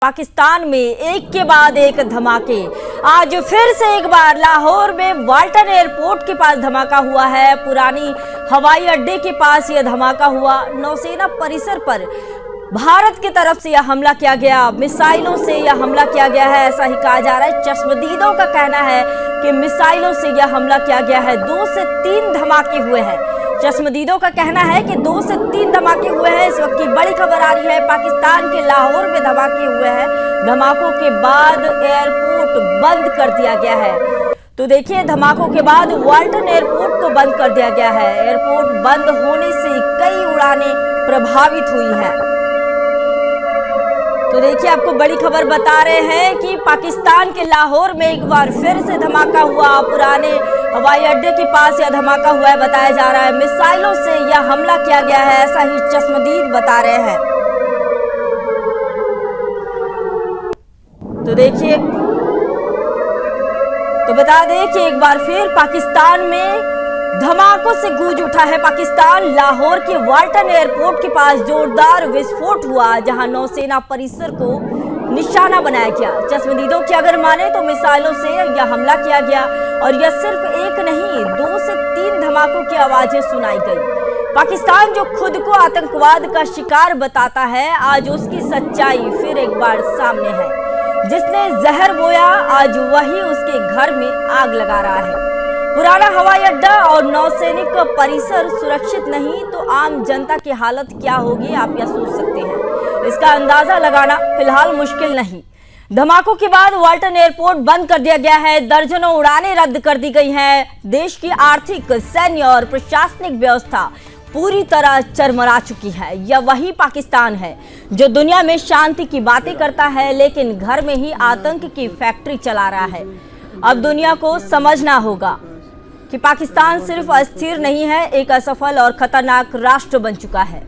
पाकिस्तान में एक के बाद एक धमाके। आज फिर से एक बार लाहौर में वाल्टन एयरपोर्ट के पास धमाका हुआ है। पुरानी हवाई अड्डे के पास यह धमाका हुआ। नौसेना परिसर पर भारत की तरफ से यह हमला किया गया, मिसाइलों से यह हमला किया गया है, ऐसा ही कहा जा रहा है। चश्मदीदों का कहना है कि मिसाइलों से यह हमला किया गया है। 2 से 3 धमाके हुए हैं। चश्मदीदों का कहना है कि 2 से 3 धमाके हुए हैं। इस वक्त की बड़ी खबर आ रही है, पाकिस्तान के लाहौर में धमाके हुए हैं। धमाकों के बाद एयरपोर्ट बंद कर दिया गया है। तो देखिए, धमाकों के बाद वाल्टन एयरपोर्ट को बंद कर दिया गया है। एयरपोर्ट बंद होने से कई उड़ानें प्रभावित हुई हैं। तो देखिए, आपको बड़ी खबर बता रहे हैं कि पाकिस्तान के लाहौर में एक बार फिर से धमाका हुआ। पुराने हवाई अड्डे के पास यह धमाका हुआ है, बताया जा रहा है। मिसाइलों से यह हमला किया गया है, ऐसा ही चश्मदीद बता रहे हैं। तो देखिए, तो बता दें कि एक बार फिर पाकिस्तान में धमाकों से गूंज उठा है पाकिस्तान। लाहौर के वाल्टन एयरपोर्ट के पास जोरदार विस्फोट हुआ, जहां नौसेना परिसर को निशाना बनाया गया। चश्मदीदों की अगर माने तो मिसाइलों से यह हमला किया गया, और यह सिर्फ एक नहीं, 2 से 3 धमाकों की आवाजें सुनाई गई। पाकिस्तान जो खुद को आतंकवाद का शिकार बताता है, आज उसकी सच्चाई फिर एक बार सामने है। जिसने जहर बोया, आज वही उसके घर में आग लगा रहा है। पुराना हवाई अड्डा और नौसैनिक परिसर सुरक्षित नहीं तो आम जनता की हालत क्या होगी, आप यह सोच सकते हैं। इसका अंदाजा लगाना फिलहाल मुश्किल नहीं। धमाकों के बाद वाल्टन एयरपोर्ट बंद कर दिया गया है। दर्जनों उड़ानें रद्द कर दी गई हैं। देश की आर्थिक, सैन्य और प्रशासनिक व्यवस्था पूरी तरह चरमरा चुकी है। यह वही पाकिस्तान है जो दुनिया में शांति की बातें करता है, लेकिन घर में ही आतंक की फैक्ट्री चला रहा है। अब दुनिया को समझना होगा कि पाकिस्तान सिर्फ अस्थिर नहीं है, एक असफल और खतरनाक राष्ट्र बन चुका है।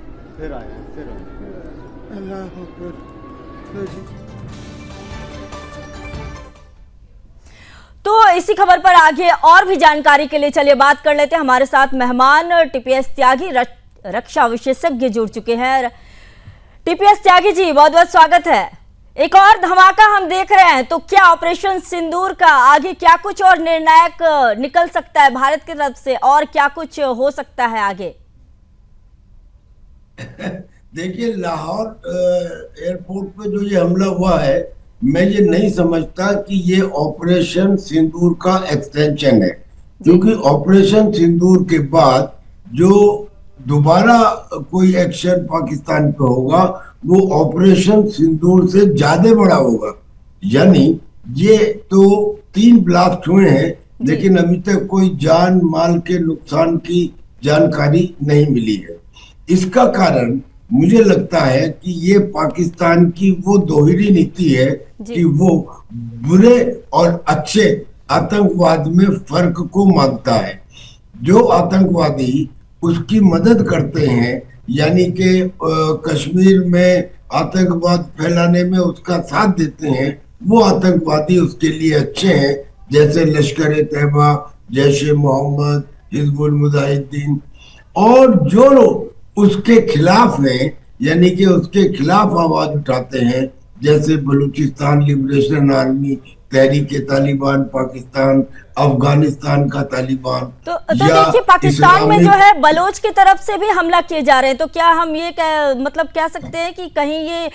तो इसी खबर पर आगे और भी जानकारी के लिए चलिए बात कर लेते हैं। हमारे साथ मेहमान टीपीएस त्यागी, रक्षा विशेषज्ञ जुड़ चुके हैं। टीपीएस त्यागी जी, बहुत बहुत स्वागत है। एक और धमाका हम देख रहे हैं, तो क्या ऑपरेशन सिंदूर का आगे क्या कुछ और निर्णायक निकल सकता है भारत की तरफ से, और क्या कुछ हो सकता है आगे? देखिए, लाहौर एयरपोर्ट पे जो ये हमला हुआ है, मैं ये नहीं समझता कि ये ऑपरेशन सिंदूर का एक्सटेंशन है, क्योंकि ऑपरेशन सिंदूर के बाद जो दोबारा कोई एक्शन पाकिस्तान पे होगा वो ऑपरेशन सिंदूर से ज्यादा बड़ा होगा। यानी ये तो 3 ब्लास्ट हुए हैं, लेकिन अभी तक कोई जान माल के नुकसान की जानकारी नहीं मिली है। इसका कारण मुझे लगता है कि ये पाकिस्तान की वो दोहरी नीति है कि वो बुरे और अच्छे आतंकवाद में फर्क को मानता है। जो आतंकवादी उसकी मदद करते हैं, यानी कि कश्मीर में आतंकवाद फैलाने में उसका साथ देते हैं, वो आतंकवादी उसके लिए अच्छे हैं, जैसे लश्कर-ए-तैयबा, जैश-ए-मोहम्मद, हिजबुल मुजाहिदीन। और जो लोग उसके खिलाफ हैं, यानी कि उसके खिलाफ आवाज उठाते हैं, जैसे बलूचिस्तान लिबरेशन आर्मी, तहरीक-ए-तालिबान पाकिस्तान, अफगानिस्तान का तालिबान। तो देखिए, पाकिस्तान में जो है बलोच की तरफ से भी हमला किए जा रहे हैं, तो क्या हम ये मतलब कह सकते हैं कि कहीं ये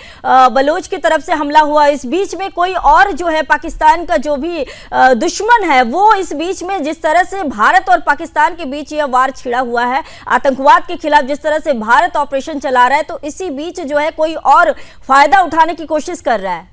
बलोच की तरफ से हमला हुआ? इस बीच में कोई और जो है पाकिस्तान का जो भी दुश्मन है, वो इस बीच में जिस तरह से भारत और पाकिस्तान के बीच यह वार छिड़ा हुआ है, आतंकवाद के खिलाफ जिस तरह से भारत ऑपरेशन चला रहा है, तो इसी बीच जो है कोई और फायदा उठाने की कोशिश कर रहा है।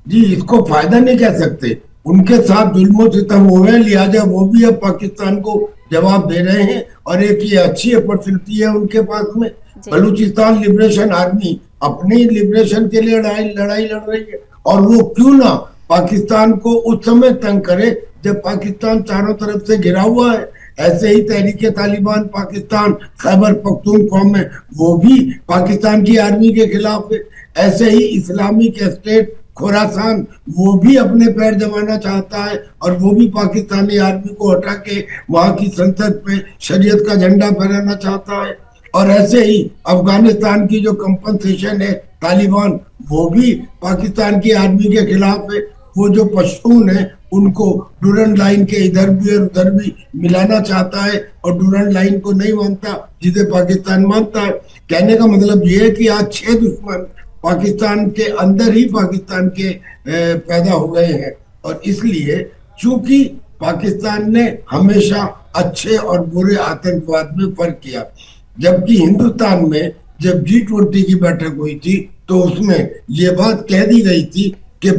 जी, इसको फायदा नहीं कह सकते। उनके साथ जुल्म सितम हुए, लिहाजा वो भी अब पाकिस्तान को जवाब दे रहे हैं, और एक ये अच्छी अपॉर्चुनिटी है उनके पास में। बलूचिस्तान लिबरेशन आर्मी अपनी लिबरेशन के लिए लड़ाई लड़ रही है, और वो क्यों ना पाकिस्तान को उस समय तंग करे जब पाकिस्तान चारों तरफ से घिरा हुआ है। ऐसे ही तहरीक-ए-तालिबान पाकिस्तान, खैबर पख्तूनख्वा में वो भी पाकिस्तान की आर्मी के खिलाफ है। ऐसे ही इस्लामिक स्टेट खुरासान, वो भी अपने पैर जमाना चाहता है, और वो भी पाकिस्तानी आर्मी को हटा के वहां की संसद पे शरीयत का झंडा फहराना चाहता है। और ऐसे ही अफगानिस्तान की जो कंपनसेशन है तालिबान, वो भी पाकिस्तान की आर्मी के खिलाफ है। वो जो पश्तून है उनको डूरंड लाइन के इधर भी और उधर भी मिलाना चाहता है और डूरंड लाइन को नहीं मानता जिसे पाकिस्तान मानता है। कहने का मतलब ये है कि आज 6 दुश्मन पाकिस्तान के अंदर ही पाकिस्तान के पैदा हो गए हैं। और इसलिए चूंकि पाकिस्तान ने हमेशा अच्छे और बुरे आतंकवाद में फर्क किया, जबकि हिंदुस्तान में जब G20 की बैठक हुई थी तो उसमें ये बात कह दी गई थी कि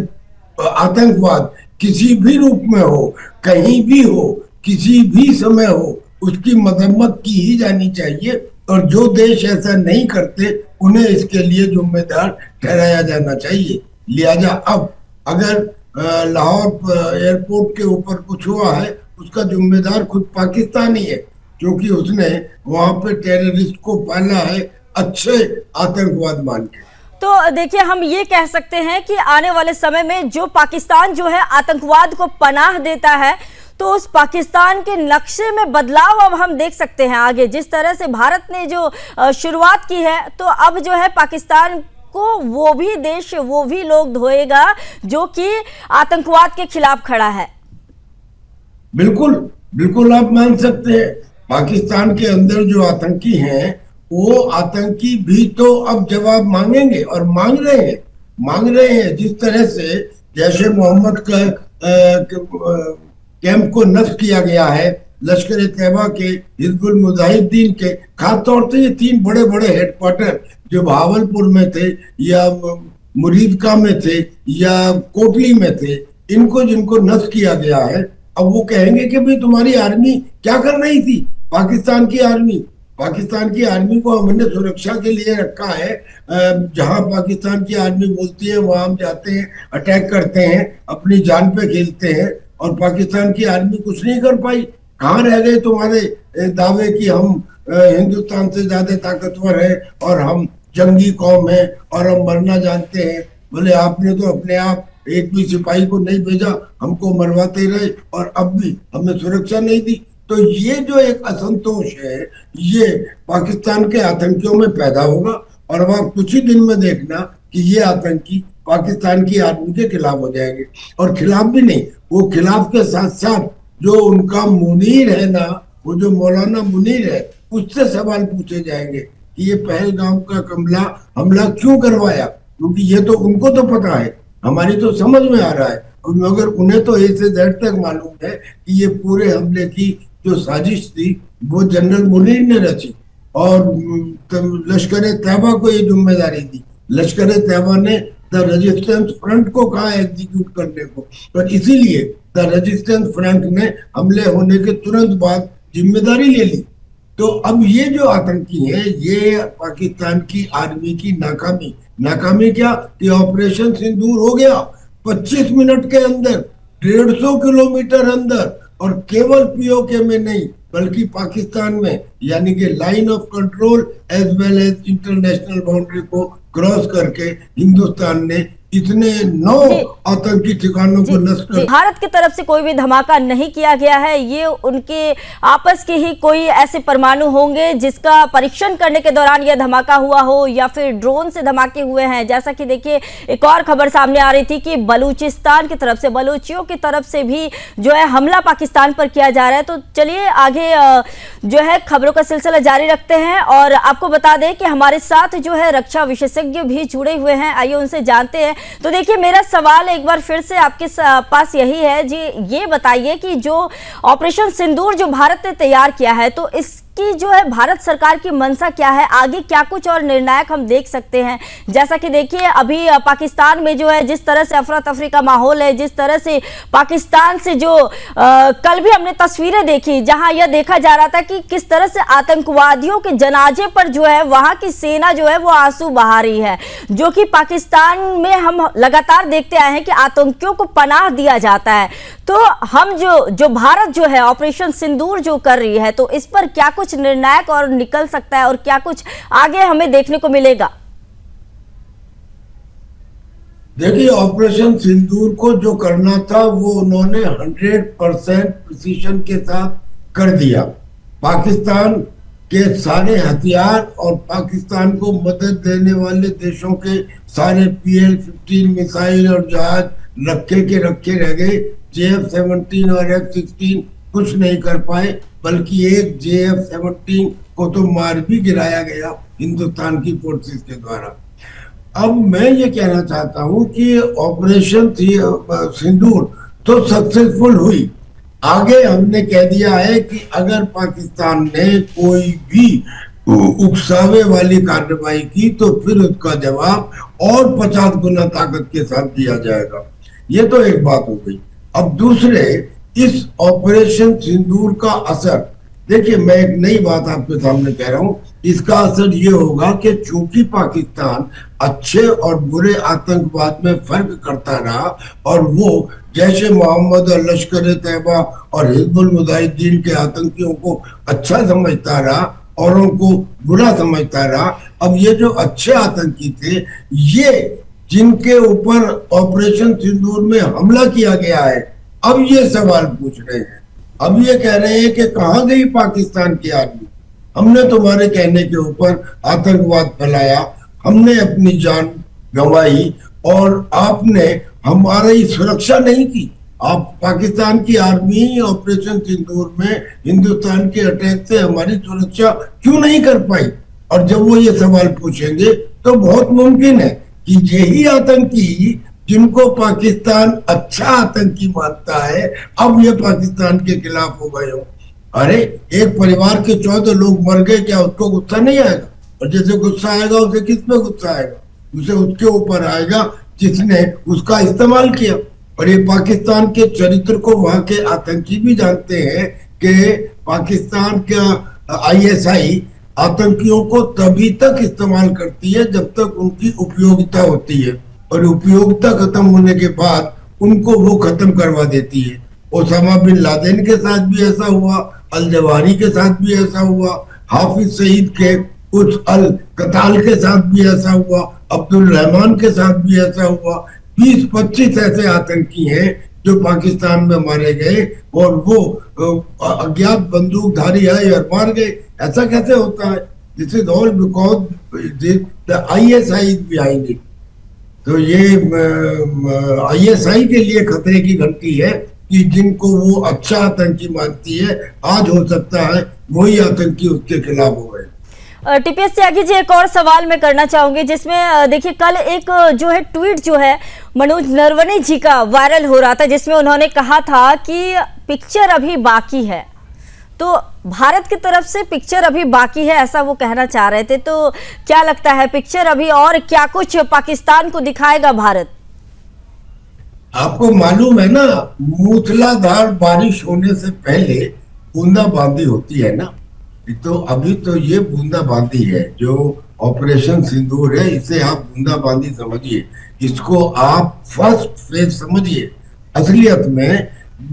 आतंकवाद किसी भी रूप में हो, कहीं भी हो, किसी भी समय हो, उसकी मजम्मत की ही जानी चाहिए और जो देश ऐसा नहीं करते उन्हें इसके लिए जिम्मेदार ठहराया जाना चाहिए। लिहाजा अब अगर लाहौर एयरपोर्ट के ऊपर कुछ हुआ है उसका जिम्मेदार खुद पाकिस्तान ही है, क्योंकि उसने वहां पे टेररिस्ट को पाला है अच्छे आतंकवाद मान के। तो देखिए, हम ये कह सकते हैं कि आने वाले समय में जो पाकिस्तान जो है आतंकवाद को पनाह देता है, तो उस पाकिस्तान के नक्शे में बदलाव अब हम देख सकते हैं आगे। जिस तरह से भारत ने जो शुरुआत की है, तो अब जो है पाकिस्तान को वो भी देश, वो भी लोग धोएगा जो कि आतंकवाद के खिलाफ खड़ा है। बिल्कुल बिल्कुल, आप मान सकते हैं पाकिस्तान के अंदर जो आतंकी हैं वो आतंकी भी तो अब जवाब मांगेंगे और मांग रहे हैं। जिस तरह से जैसे मोहम्मद का कैंप को नष्ट किया गया है, लश्कर तैयबा के, हिजबुल मुजाहिदीन के, खासतौर से ये 3 बड़े बड़े हेडक्वार्टर जो भावलपुर में थे या मुरीदका में थे या कोटली में थे, इनको जिनको नष्ट किया गया है, अब वो कहेंगे कि भाई तुम्हारी आर्मी क्या कर रही थी। पाकिस्तान की आर्मी को हमने सुरक्षा के लिए रखा है। जहां पाकिस्तान की आर्मी बोलती है वहां हम जाते हैं, अटैक करते हैं, अपनी जान पे खेलते हैं और पाकिस्तान की आर्मी कुछ नहीं कर पाई। कहाँ रह गए तुम्हारे दावे कि हम हिंदुस्तान से ज्यादा ताकतवर है और हम जंगी कौम है और हम मरना जानते हैं। बोले आपने तो अपने आप एक भी सिपाही को नहीं भेजा, हमको मरवाते रहे और अब भी हमें सुरक्षा नहीं दी। तो ये जो एक असंतोष है ये पाकिस्तान के आतंकियों में पैदा होगा और वह कुछ ही दिन में देखना कि ये आतंकी पाकिस्तान की आर्मी के खिलाफ हो जाएंगे। और खिलाफ भी नहीं, वो खिलाफ के साथ साथ जो उनका मुनीर है ना, वो जो मौलाना मुनीर है, उससे सवाल पूछे जाएंगे कि ये पहलगाम का हमला क्यों करवाया, क्योंकि ये तो उनको तो पता है, हमारी तो समझ में आ रहा है, मगर उन्हें तो ए से जेड तक मालूम है कि ये पूरे हमले की जो साजिश थी वो जनरल मुनीर ने रची और लश्कर तैयबा को ये जिम्मेदारी दी। लश्कर तैयबा ने द रेजिस्टेंस फ्रंट को कहा एग्जीक्यूट करने को, और इसीलिए द रेजिस्टेंस फ्रंट ने हमले होने के तुरंत बाद जिम्मेदारी ले ली। तो अब ये जो आतंकी हैं, ये पाकिस्तान की आर्मी की नाकामी क्या कि ऑपरेशन सिंदूर हो गया 25 मिनट के अंदर, 150 किलोमीटर अंदर, और केवल पीओके में नहीं बल्कि पाकिस्तान में, यानी कि line of control as well as international boundary को क्रॉस करके हिंदुस्तान ने इतने 9 आतंकी ठिकानों को नष्ट कर। भारत की तरफ से कोई भी धमाका नहीं किया गया है। ये उनके आपस के ही कोई ऐसे परमाणु होंगे जिसका परीक्षण करने के दौरान यह धमाका हुआ हो, या फिर ड्रोन से धमाके हुए हैं। जैसा कि देखिए, एक और खबर सामने आ रही थी कि बलूचिस्तान की तरफ से, बलूचियों की तरफ से भी जो है हमला पाकिस्तान पर किया जा रहा है। तो चलिए आगे जो है खबरों का सिलसिला जारी रखते हैं और आपको बता दें कि हमारे साथ जो है रक्षा विशेषज्ञ भी जुड़े हुए हैं। आइए उनसे जानते हैं। तो देखिए, मेरा सवाल एक बार फिर से आपके पास यही है जी, ये बताइए कि जो ऑपरेशन सिंदूर जो भारत ने तैयार किया है, तो इसकी जो है भारत सरकार की मंशा क्या है, आगे क्या कुछ और निर्णायक हम देख सकते हैं। जैसा कि देखिए, अभी पाकिस्तान में जो है जिस तरह से अफरा तफरी का माहौल है, जिस तरह से पाकिस्तान से जो कल भी हमने तस्वीरें देखी जहां यह देखा जा रहा था कि किस तरह से आतंकवादियों के जनाजे पर जो है वहां की सेना जो है वो आंसू बहा रही है, जो कि पाकिस्तान में हम लगातार देखते आए हैं कि आतंकियों को पनाह दिया जाता है। तो हम जो भारत जो है ऑपरेशन सिंदूर जो कर रही है, तो इस पर क्या कुछ निर्णायक और निकल सकता है और क्या कुछ आगे हमें देखने को मिलेगा? देखिए, ऑपरेशन सिंदूर को जो करना था वो उन्होंने 100% प्रिसीजन के साथ कर दिया। पाकिस्तान कि सारे हथियार और पाकिस्तान को मदद देने वाले देशों के सारे PL-15 मिसाइल और जहाज रखे के रखे रह गए। JF-17 और F-16 कुछ नहीं कर पाए, बल्कि एक JF-17 को तो मार भी गिराया गया हिंदुस्तान की फोर्सेस के द्वारा। अब मैं ये कहना चाहता हूं कि ऑपरेशन सिंदूर तो सक्सेसफुल हुई। आगे हमने कह दिया है कि अगर पाकिस्तान ने कोई भी उकसावे वाली कार्रवाई की तो फिर उसका जवाब और 50 गुना ताकत के साथ दिया जाएगा। ये तो एक बात हो गई। अब दूसरे, इस ऑपरेशन सिंदूर का असर देखिए, मैं एक नई बात आपके सामने कह रहा हूं। इसका असर ये होगा कि चूंकि पाकिस्तान अच्छे और बुरे आतंकवाद में फर्क करता रहा और वो जैसे मोहम्मद और लश्कर तैयबा और हिजबुल मुजाहिदीन के आतंकियों को अच्छा समझता रहा, औरों को बुरा समझता रहा। अब ये जो अच्छे आतंकी थे, ये जिनके ऊपर ऑपरेशन सिंदूर में हमला किया गया है, अब ये सवाल पूछ रहे हैं। अब ये कह रहे हैं कि कहां गई पाकिस्तान की आर्मी? हमने तुम्हारे कहने के ऊपर आतंकवाद फैलाया, हमने अपनी जान गंवाई और आपने हमारी सुरक्षा नहीं की। आप पाकिस्तान की आर्मी ऑपरेशन सिंदूर में हिंदुस्तान के अटैक से हमारी सुरक्षा क्यों नहीं कर पाई? और जब वो ये सवाल पूछेंगे तो बहुत मुमकिन है कि यही आतंकी जिनको पाकिस्तान अच्छा आतंकी मानता है, अब ये पाकिस्तान के खिलाफ हो गए हो। अरे एक परिवार के 14 लोग मर गए, क्या उसको गुस्सा नहीं आएगा? और जैसे गुस्सा आएगा उसे किस पे गुस्सा आएगा? उसे उसके ऊपर आएगा जिसने उसका इस्तेमाल किया। और ये पाकिस्तान के चरित्र को वहां के आतंकी भी जानते हैं कि पाकिस्तान का ISI आतंकियों को तभी तक इस्तेमाल करती है जब तक उनकी उपयोगिता होती है, और उपयोगिता खत्म होने के बाद उनको वो खत्म करवा देती है। ओसामा बिन लादेन के साथ भी ऐसा हुआ, अल जवाहिरी के साथ भी ऐसा हुआ, हाफिज सईद के कुछ अल कताल के साथ भी ऐसा हुआ, अब्दुल रहमान के साथ भी ऐसा हुआ। 20-25 ऐसे आतंकी हैं जो पाकिस्तान में मारे गए और वो अज्ञात बंदूकधारी है और मार गए। ऐसा कैसे होता है? This is all because the ISI is behind it. तो ये ISI के लिए खतरे की घंटी है कि जिनको वो अच्छा आतंकी मानती है, आज हो सकता है वही आतंकी उसके खिलाफ हो गए। TPS त्यागी जी, एक और सवाल मैं करना चाहूंगी, जिसमें देखिए कल एक जो है ट्वीट जो है मनोज नरवणे जी का वायरल हो रहा था, जिसमें उन्होंने कहा था कि पिक्चर अभी बाकी है। तो भारत की तरफ से पिक्चर अभी बाकी है, ऐसा वो कहना चाह रहे थे। तो क्या लगता है, पिक्चर अभी और क्या कुछ पाकिस्तान को दिखाएगा भारत? आपको मालूम है ना, मूसलाधार बारिश होने से पहले बूंदाबांदी होती है ना। तो अभी तो ये बूंदाबांदी है जो ऑपरेशन सिंदूर है, इसे आप बूंदाबांदी समझिए, इसको आप फर्स्ट फेज समझिए। असलियत में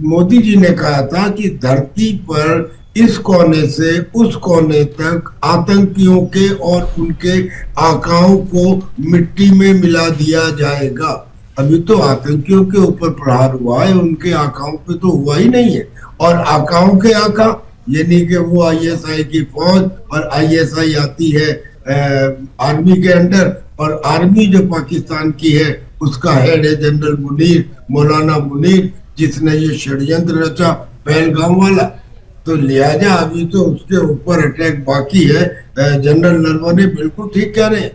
मोदी जी ने कहा था कि धरती पर इस कोने से उस कोने तक आतंकियों के और उनके आकाओं को मिट्टी में मिला दिया जाएगा। अभी तो आतंकियों के ऊपर प्रहार हुआ है, उनके आकाओं पे तो हुआ ही नहीं है। और आकाओं के आका यानी कि वो ISI की फौज, और ISI आती है आर्मी के अंडर, और आर्मी जो पाकिस्तान की है उसका हेड है जनरल मुनीर, मौलाना मुनीर, जिसने ये षड्यंत्र रचा पहलगाम वाला। तो लिहाजा अभी तो उसके ऊपर अटैक बाकी है। जनरल नरवणे बिल्कुल ठीक कह रहे हैं।